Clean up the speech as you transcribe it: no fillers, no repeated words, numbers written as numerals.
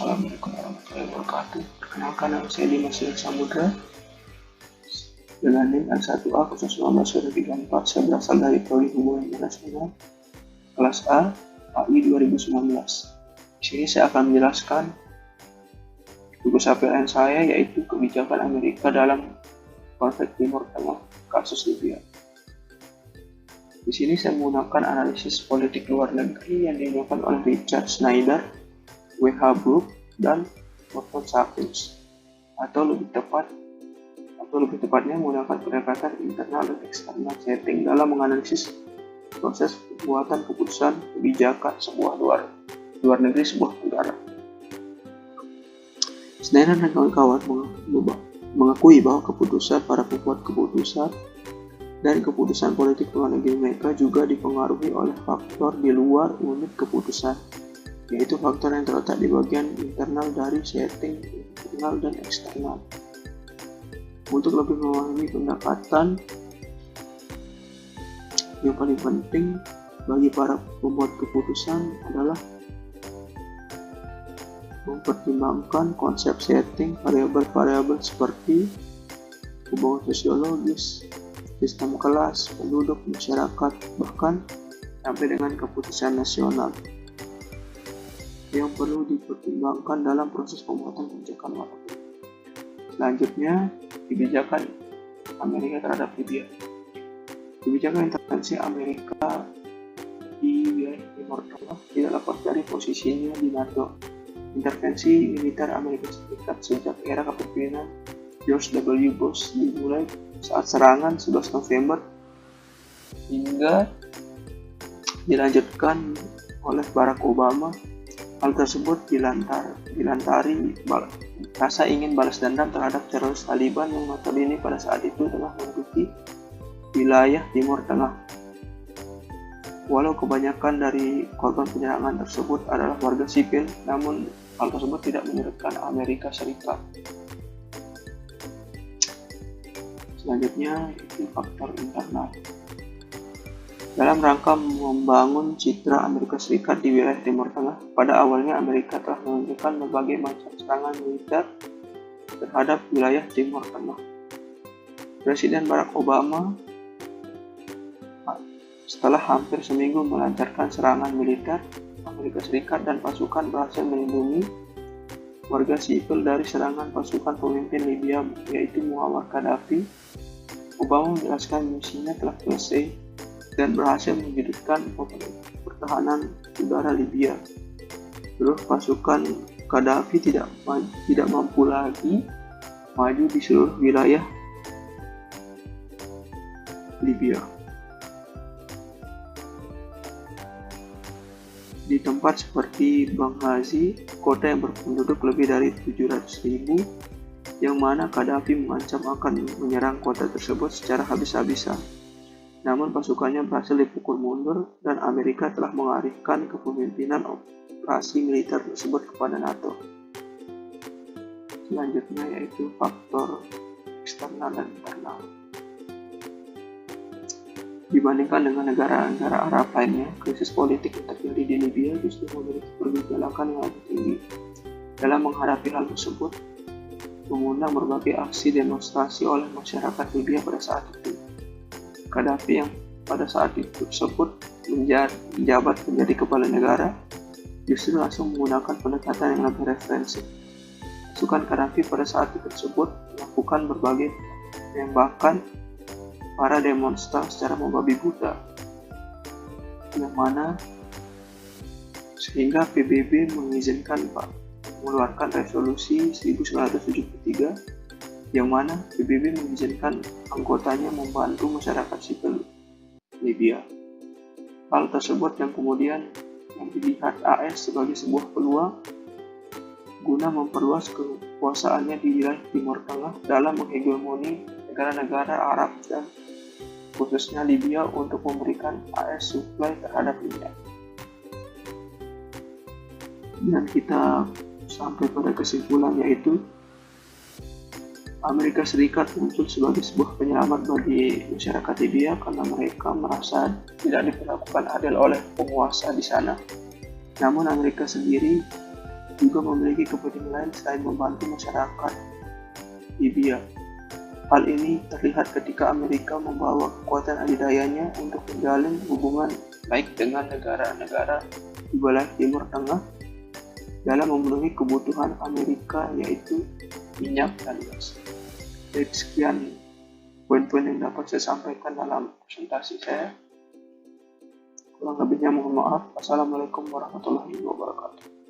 Assalamualaikum warahmatullahi wabarakatuh. Perkenalkan, nama saya Dimas Samudra dengan NIM L1A 019-2034. Saya berasal dari Prodi Hubungan Internasional kelas A AI 2019. Di sini saya akan menjelaskan tugas APLN saya, yaitu kebijakan Amerika dalam konflik Timur Tengah, kasus Libya. Di sini saya menggunakan analisis politik luar negeri yang dilakukan oleh Richard Schneider, W.H. Brook, dan Morton Sapiens, atau lebih tepatnya menggunakan pendekatan internal dan eksternal setting dalam menganalisis proses pembuatan keputusan kebijakan sebuah luar negeri sebuah negara. Schneider dan kawan-kawan mengakui bahwa keputusan para pembuat keputusan dan keputusan politik luar negeri mereka juga dipengaruhi oleh faktor di luar unit keputusan, yaitu faktor yang terletak di bagian internal dari setting internal dan eksternal. Untuk lebih memahami pendekatan yang paling penting bagi para pembuat keputusan adalah mempertimbangkan konsep setting variabel-variabel seperti hubungan sosiologis, sistem kelas, penduduk, masyarakat, bahkan sampai dengan keputusan nasional yang perlu dipertimbangkan dalam proses pembuatan kebijakan luar negeri. Selanjutnya, kebijakan Amerika terhadap Libya. Kebijakan intervensi Amerika di wilayah Timur Tengah tidak lepas dari posisinya di NATO. Intervensi militer Amerika Serikat sejak era kepemimpinan George W. Bush dimulai saat serangan 11 November hingga dilanjutkan oleh Barack Obama. Hal tersebut dilantari rasa ingin balas dendam terhadap teroris Taliban yang notabene pada saat itu telah menduduki wilayah Timur Tengah. Walau kebanyakan dari korban penyerangan tersebut adalah warga sipil, namun hal tersebut tidak menyurutkan Amerika Serikat. Selanjutnya, itu faktor internal. Dalam rangka membangun citra Amerika Serikat di wilayah Timur Tengah, pada awalnya Amerika telah menunjukkan berbagai macam serangan militer terhadap wilayah Timur Tengah. Presiden Barack Obama setelah hampir seminggu melancarkan serangan militer, Amerika Serikat dan pasukan berhasil melindungi warga sipil dari serangan pasukan pemimpin Libya, yaitu Muammar Gaddafi. Obama menjelaskan misinya telah selesai dan berhasil menghidupkan pertahanan udara Libya. Seluruh pasukan Gaddafi tidak mampu lagi maju di seluruh wilayah Libya. Di tempat seperti Benghazi, kota yang berpenduduk lebih dari 700.000, yang mana Gaddafi mengancam akan menyerang kota tersebut secara habis-habisan. Namun pasukannya berhasil dipukul mundur dan Amerika telah mengalihkan kepemimpinan operasi militer tersebut kepada NATO. Selanjutnya yaitu faktor eksternal dan internal. Dibandingkan dengan negara-negara Arab lainnya, krisis politik yang terjadi di Libya justru memiliki pergejolakan yang lebih tinggi. Dalam menghadapi hal tersebut, mengundang berbagai aksi demonstrasi oleh masyarakat Libya pada saat itu. Gaddafi yang pada saat itu tersebut menjabat menjadi kepala negara justru langsung menggunakan pendekatan yang lebih referensif. Pasukan Gaddafi pada saat itu tersebut melakukan berbagai penembakan para demonstran secara membabi buta, yang mana sehingga PBB mengizinkan mengeluarkan resolusi 1973 yang mana PBB mengizinkan anggotanya membantu masyarakat sipil Libya. Hal tersebut yang kemudian dilihat AS sebagai sebuah peluang guna memperluas kekuasaannya di wilayah Timur Tengah dalam menghegemoni negara-negara Arab dan khususnya Libya untuk memberikan AS supply terhadap Libya. Dan kita sampai pada kesimpulan, yaitu Amerika Serikat muncul sebagai sebuah penyelamat bagi masyarakat Libya karena mereka merasa tidak diperlakukan adil oleh penguasa di sana. Namun Amerika sendiri juga memiliki kepentingan lain selain membantu masyarakat Libya. Hal ini terlihat ketika Amerika membawa kekuatan adidayanya untuk menjalin hubungan baik dengan negara-negara di wilayah Timur Tengah dalam memenuhi kebutuhan Amerika, yaitu minyak dan gas. Jadi sekian poin-poin yang dapat saya sampaikan dalam presentasi saya. Kurang lebihnya mohon maaf. Assalamualaikum warahmatullahi wabarakatuh.